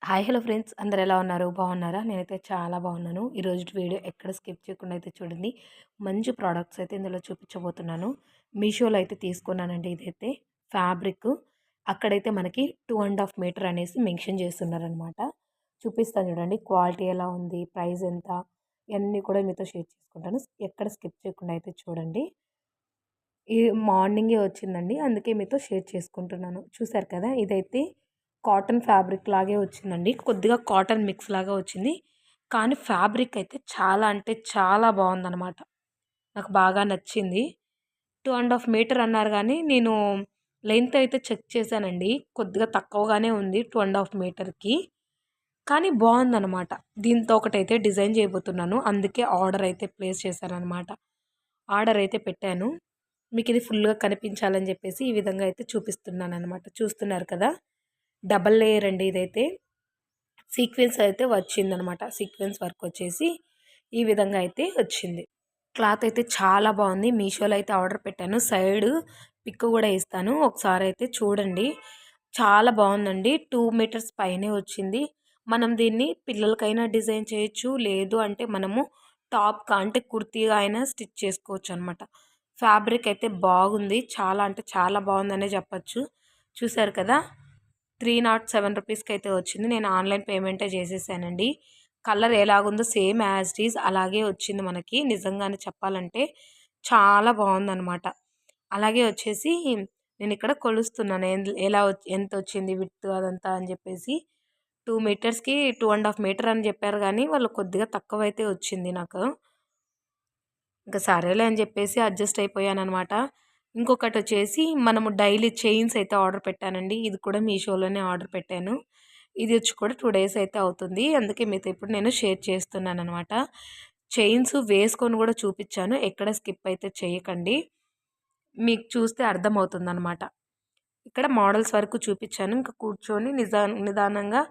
Hi hello friends అందరు ఎలా ఉన్నారు? బాగున్నారా? నేనైతే చాలా బాగున్నాను. ఈరోజు వీడియో ఎక్కడ స్కిప్ చేయకుండా అయితే చూడండి. మంచి ప్రోడక్ట్స్ అయితే ఇందులో చూపించబోతున్నాను. మీషోలో అయితే తీసుకున్నానండి. ఇదైతే ఫ్యాబ్రిక్ అక్కడైతే మనకి 2.5 మీటర్ అనేసి మెన్షన్ చేస్తున్నారనమాట. చూపిస్తాను చూడండి. క్వాలిటీ ఎలా ఉంది, ప్రైస్ ఎంత, ఇవన్నీ కూడా మీతో షేర్ చేసుకుంటాను. ఎక్కడ స్కిప్ చేయకుండా అయితే చూడండి. ఈ మార్నింగే వచ్చిందండి. అందుకే మీతో షేర్ చేసుకుంటున్నాను. చూసారు కదా! ఇదైతే కాటన్ ఫ్యాబ్రిక్ లాగే వచ్చిందండి. కొద్దిగా కాటన్ మిక్స్ లాగా వచ్చింది. కానీ ఫ్యాబ్రిక్ అయితే చాలా అంటే చాలా బాగుందనమాట. నాకు బాగా నచ్చింది. 2.5 మీటర్ అన్నారు గానీ, నేను లెంత్ అయితే చెక్ చేశానండి. కొద్దిగా తక్కువగానే ఉంది 2.5 మీటర్‌కి. కానీ బాగుందనమాట. దీంతో ఒకటైతే డిజైన్ చేయబోతున్నాను. అందుకే ఆర్డర్ అయితే ప్లేస్ చేశాననమాట. ఆర్డర్ అయితే పెట్టాను. మీకిది ఫుల్‌గా కనిపించాలని జెప్పేసి ఈ విధంగా అయితే చూపిస్తున్నాననమాట. చూస్తున్నారు కదా! డబల్ లేయర్ అండి ఇదైతే. సీక్వెన్స్ అయితే వచ్చిందనమాట. సీక్వెన్స్ వర్క్ వచ్చేసి ఈ విధంగా అయితే వచ్చింది. క్లాత్ అయితే చాలా బాగుంది. మీషోలో అయితే ఆర్డర్ పెట్టాను. సైడ్ పిక్ గూడా ఇస్తాను. ఒకసారి అయితే చూడండి. చాలా బాగుందండి. 2 మీటర్స్ పైనే వచ్చింది. మనం దీన్ని పిల్లలకైనా డిజైన్ చేయొచ్చు. లేదు అంటే మనము టాప్‌గా అంటే కుర్తీగా అయినా స్టిచ్ చేసుకోవచ్చనమాట. ఫ్యాబ్రిక్ అయితే బాగుంది. చాలా అంటే చాలా బాగుందనే చెప్పొచ్చు. చూసారు కదా! 307 రూపీస్‌కైతే వచ్చింది. నేను ఆన్‌లైన్ పేమెంటే చేసేసానండి. కలర్ ఎలాగుందో సేమ్ యాజ్ ఇట్ ఈజ్ అలాగే వచ్చింది మనకి. నిజంగానే చెప్పాలంటే చాలా బాగుందనమాట. అలాగే వచ్చేసి నేనిక్కడ కొలుస్తున్నాను. ఎలా ఎంతొచ్చింది విడ్త్ అదంతా అని చెప్పేసి. 2 మీటర్స్‌కి 2.5 మీటర్ అని చెప్పారు గానీ, వాళ్ళు కొద్దిగా తక్కువైతే వచ్చింది నాకు. ఇంక సరేలే అని చెప్పేసి అడ్జస్ట్ అయిపోయాననమాట. ఇంకొకటొచ్చేసి మనము డైలీ చైన్స్ అయితే ఆర్డర్ పెట్టానండి. ఇది కూడా మీషోలోనే ఆర్డర్ పెట్టాను. ఇది వచ్చి కూడా 2 డేస్ అయితే అవుతుంది. అందుకే మీతో ఇప్పుడు నేను షేర్ చేస్తున్నాననమాట. చైన్స్ వేసుకొని కూడా చూపిచ్చాను. ఎక్కడ స్కిప్ అయితే చేయకండి. మీకు చూస్తే అర్థమవుతుందనమాట. ఇక్కడ మోడల్స్ వరకు చూపిచ్చాను. ఇంక కూర్చొని నిదానంగా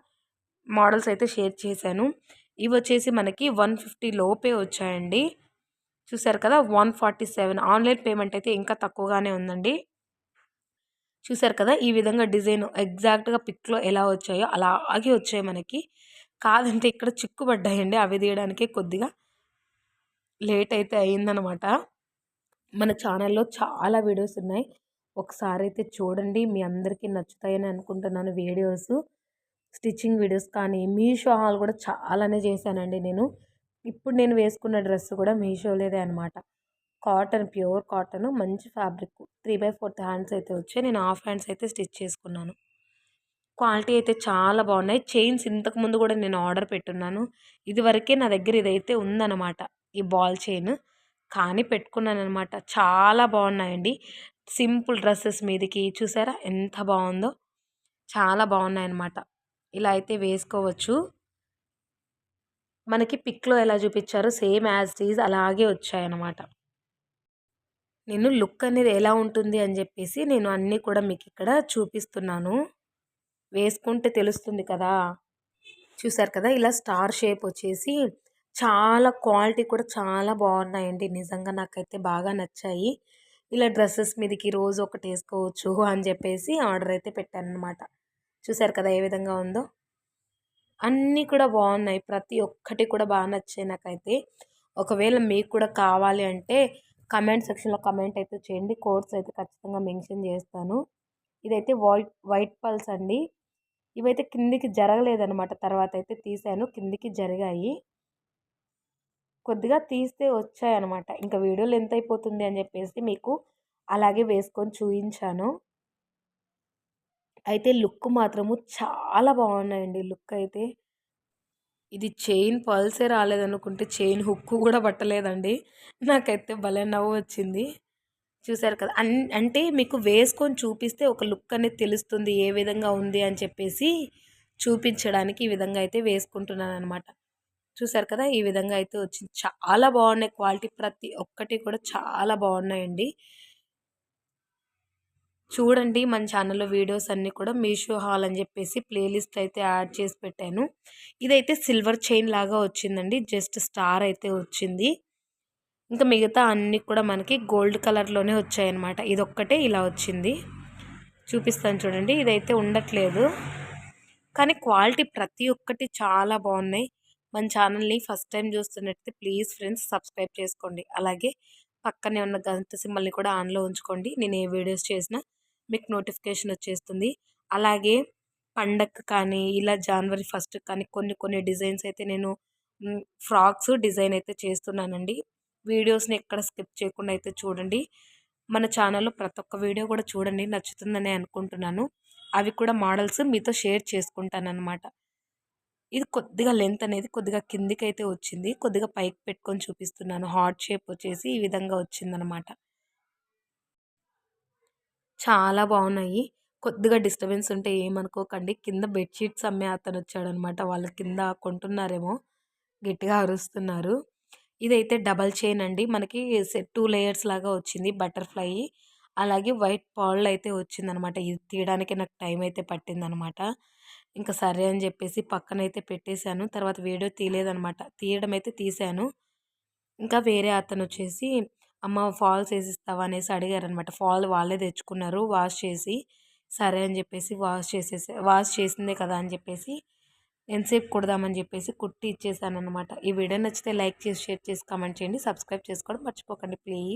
మోడల్స్ అయితే షేర్ చేశాను. ఇవొచ్చేసి మనకి 150 లోపే వచ్చాయండి. చూసారు కదా! 147 ఆన్‌లైన్ పేమెంట్ అయితే ఇంకా తక్కువగానే ఉందండి. చూసారు కదా! ఈ విధంగా డిజైన్ ఎగ్జాక్ట్‌గా పిక్‌లో ఎలా వచ్చాయో అలాగే వచ్చాయి మనకి. కాదంటే ఇక్కడ చిక్కుపడ్డాయండి. అవి తీయడానికే కొద్దిగా లేట్ అయితే అయిందనమాట. మన ఛానల్‌లో చాలా వీడియోస్ ఉన్నాయి. ఒకసారైతే చూడండి. మీ అందరికీ నచ్చుతాయని అనుకుంటున్నాను వీడియోసు. స్టిచ్చింగ్ వీడియోస్ కానీ, మీషో హాల్ కూడా చాలానే చేశానండి నేను. ఇప్పుడు నేను వేసుకున్న డ్రెస్ కూడా మీషోలోదే అనమాట. కాటన్, ప్యూర్ కాటన్ మంచి ఫ్యాబ్రిక్ 3/4 హ్యాండ్స్ అయితే వచ్చాయి. నేను హాఫ్ హ్యాండ్స్ అయితే స్టిచ్ చేసుకున్నాను. క్వాలిటీ అయితే చాలా బాగున్నాయి. చైన్స్ ఇంతకుముందు కూడా నేను ఆర్డర్ పెట్టున్నాను. ఇదివరకే నా దగ్గర ఇదైతే ఉందనమాట. ఈ బాల్ చైన్. కానీ పెట్టుకున్నాననమాట. చాలా బాగున్నాయండి. సింపుల్ డ్రెసెస్ మీదకి చూసారా ఎంత బాగుందో. చాలా బాగున్నాయన్నమాట. ఇలా అయితే వేసుకోవచ్చు. మనకి పిక్‌లో ఎలా చూపిచ్చారో సేమ్ యాజ్ ఇట్ ఈజ్ అలాగే వచ్చాయన్నమాట. నేను లుక్ అనేది ఎలా ఉంటుంది అని చెప్పేసి నేను అన్నీ కూడా మీకిక్కడ చూపిస్తున్నాను. వేసుకుంటే తెలుస్తుంది కదా! చూసారు కదా! ఇలా స్టార్ షేప్ వచ్చేసి చాలా క్వాలిటీ కూడా చాలా బాగున్నాయండి. నిజంగా నాకైతే బాగా నచ్చాయి. ఇలా డ్రెసెస్ మీదకి రోజు ఒకటేసుకోవచ్చు అని చెప్పేసి ఆర్డర్ అయితే పెట్టాననమాట. చూసారు కదా ఏ విధంగా ఉందో? అన్నీ కూడా బాగున్నాయి. ప్రతి ఒక్కటి కూడా బాగా నచ్చాయి నాకైతే. ఒకవేళ మీకు కూడా కావాలి అంటే కమెంట్ సెక్షన్‌లో కమెంట్ అయితే చేయండి. కోడ్స్ అయితే ఖచ్చితంగా మెన్షన్ చేస్తాను. ఇదైతే వైట్ పల్స్ అండి. ఇవైతే కిందికి జరగలేదనమాట. తర్వాతయితే తీసాను. కిందికి జరిగాయి. కొద్దిగా తీస్తే వచ్చాయనమాట. ఇంక వీడియో లెంత్ అయిపోతుంది అని చెప్పేసి మీకు అలాగే వేసుకొని చూయించాను. అయితే లుక్ మాత్రము చాలా బాగున్నాయండి. లుక్ అయితే. ఇది చైన్ పల్సే రాలేదనుకుంటే చైన్ హుక్కు కూడా పట్టలేదండి. నాకైతే భలే నవ్వొచ్చింది. చూసారు కదా! అంటే మీకు వేసుకొని చూపిస్తే ఒక లుక్ అనేది తెలుస్తుంది. ఏ విధంగా ఉంది అని చెప్పేసి చూపించడానికి ఈ విధంగా అయితే వేసుకుంటున్నాననమాట. చూసారు కదా! ఈ విధంగా అయితే వచ్చింది. చాలా బాగున్నాయి క్వాలిటీ ప్రతి ఒక్కటి కూడా చాలా బాగున్నాయండి. చూడండి మన ఛానల్‌లో వీడియోస్ అన్నీ కూడా మీషో హాల్ అని చెప్పేసి ప్లేలిస్ట్ అయితే యాడ్ చేసి పెట్టాను. ఇదైతే సిల్వర్ చైన్ లాగా వచ్చిందండి. జస్ట్ స్టార్ అయితే వచ్చింది. ఇంకా మిగతా అన్నీ కూడా మనకి గోల్డ్ కలర్‌లోనే వచ్చాయన్నమాట. ఇదొక్కటే ఇలా వచ్చింది. చూపిస్తాను చూడండి. ఇదైతే ఉండట్లేదు. కానీ క్వాలిటీ ప్రతి ఒక్కటి చాలా బాగున్నాయి. మన ఛానల్ని ఫస్ట్ టైం చూస్తున్నట్టయితే ప్లీజ్ ఫ్రెండ్స్ సబ్స్క్రైబ్ చేసుకోండి. అలాగే పక్కనే ఉన్న గంట సింబల్ని కూడా ఆన్లో ఉంచుకోండి. నేను ఏ వీడియోస్ చేసినా మీకు నోటిఫికేషన్ వచ్చేస్తుంది. అలాగే పండగకి కానీ ఇలా జనవరి ఫస్ట్ కానీ కొన్ని కొన్ని డిజైన్స్ అయితే నేను ఫ్రాక్స్ డిజైన్ అయితే చేస్తున్నానండి. వీడియోస్ని ఎక్కడ స్కిప్ చేయకుండా అయితే చూడండి. మన ఛానల్లో ప్రతి ఒక్క వీడియో కూడా చూడండి, నచ్చుతుందని అనుకుంటున్నాను. అవి కూడా మోడల్స్ మీతో షేర్ చేసుకుంటానన్నమాట. ఇది కొద్దిగా లెంత్ అనేది కొద్దిగా కిందికైతే వచ్చింది. కొద్దిగా పైకి పెట్టుకొని చూపిస్తున్నాను. హార్ట్ షేప్ వచ్చేసి ఈ విధంగా వచ్చిందనమాట. చాలా బాగున్నాయి. కొద్దిగా డిస్టర్బెన్స్ ఉంటే ఏమనుకోకండి. కింద బెడ్‌షీట్స్ అమ్మే అతనొచ్చాడనమాట. వాళ్ళు కింద కొంటున్నారేమో గట్టిగా అరుస్తున్నారు. ఇదైతే డబల్ చైన్ అండి. మనకి 2 లేయర్స్ లాగా వచ్చింది బటర్‌ఫ్లై. అలాగే వైట్ పర్ల్ అయితే వచ్చిందనమాట. ఇది తీయడానికి నాకు టైం అయితే పట్టిందనమాట. ఇంకా సరే అని చెప్పేసి పక్కనైతే పెట్టేశాను. తర్వాత వీడియో తీయలేదనమాట. తీయడం అయితే తీశాను. ఇంకా వేరే అతనొచ్చేసి, "అమ్మ ఫాల్స్ ఏసిస్తావా?" అనేసి అడిగారనమాట. ఫాల్ వాళ్ళే తెచ్చుకున్నారు వాష్ చేసి. సరే అని జెప్పేసి వాష్ చేసిందే కదా అని జెప్పేసి, ఎంతసేపు కుడదామని జెప్పేసి కుట్టి ఇచ్చేసాననమాట. ఈ వీడియో నచ్చితే లైక్ చేసి, షేర్ చేసి, కామెంట్ చేయండి. సబ్స్క్రైబ్ చేసుకోవడం మర్చిపోకండి ప్లీజ్.